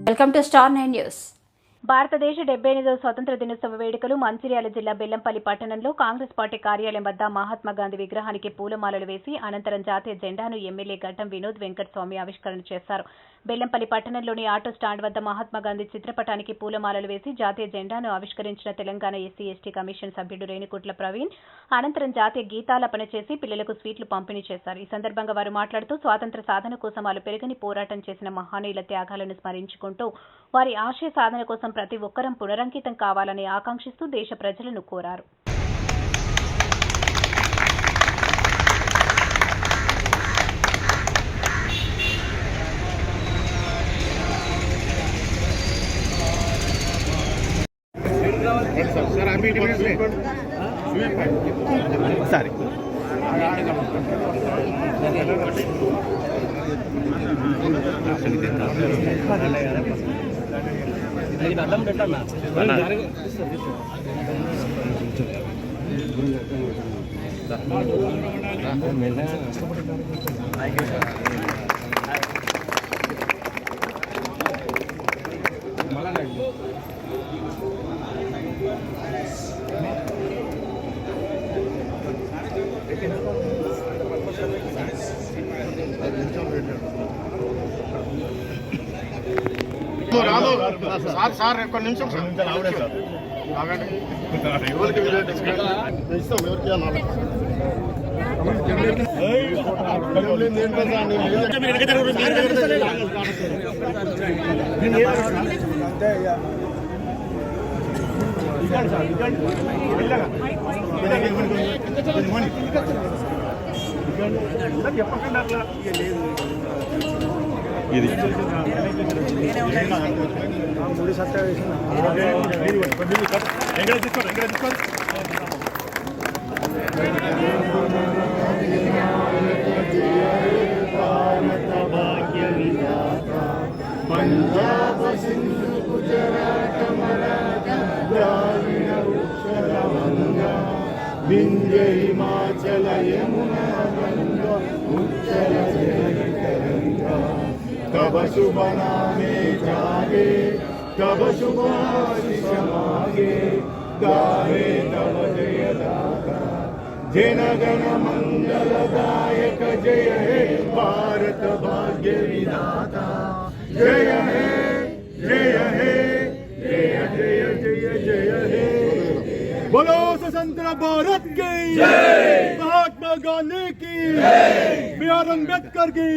Welcome to star 9 news. భారతదేశ 78వ స్వతంత్ర దినోత్సవ వేడుకలు మంచిర్యాల జిల్లా బెల్లంపల్లి పట్టణంలో కాంగ్రెస్ పార్టీ కార్యాలయం వద్ద మహాత్మా గాంధీ విగ్రహానికి పూలమాలలు వేసి అనంతరం జాతీయ జెండాను ఎమ్మెల్యే గడ్డం వినోద్ వెంకటస్వామి ఆవిష్కరణ చేశారు. బెల్లంపల్లి పట్టణంలోని ఆటో స్టాండ్ వద్ద మహాత్మా గాంధీ చిత్రపటానికి పూలమాలలు వేసి జాతీయ జెండాను ఆవిష్కరించిన తెలంగాణ ఎస్సీ/ఎస్టీ కమిషన్ సభ్యుడు రేణుకుట్ల ప్రవీణ్ అనంతరం జాతీయ గీతాలాపన చేసి పిల్లలకు స్వీట్లు పంపిణీ చేశారు. ఈ సందర్భంగా వారు మాట్లాడుతూ స్వాతంత్ర్య సాధన కోసం వాళ్ళు పెరగని పోరాటం చేసిన మహనీయుల త్యాగాలను స్మరించుకుంటూ వారి ఆశయ సాధన కోసం ప్రతి ఒక్కరం పునరంకితం కావాలని ఆకాంక్షిస్తూ దేశ ప్రజలను కోరారు. అర్థం పెట్టన్నా సార్ ఒక్క నిమిషం ఆవిడే సార్ ఎవరికి ఇస్తాం ఎవరికి చెప్పకుండా ఇది మూడు సత్తా పంజాబ్ సింధు గుజరాత్ మరాఠా ద్రావిడ ఉత్తర వంగ వింధ్య హిమాచల యమునా గంగా ఉత్తర జయతరంగా कब शुभ नामे जागे कब शुभ आशीष मागे गाहे तब जय दाता जन गण मंगलदायक जय हे भारत भाग्य विधाता जय हे जय हे जय जय जय जय हे बोलो स्वतंत्र भारत की जय महात्मा गांधी की जय बी आर अम्बेडकर की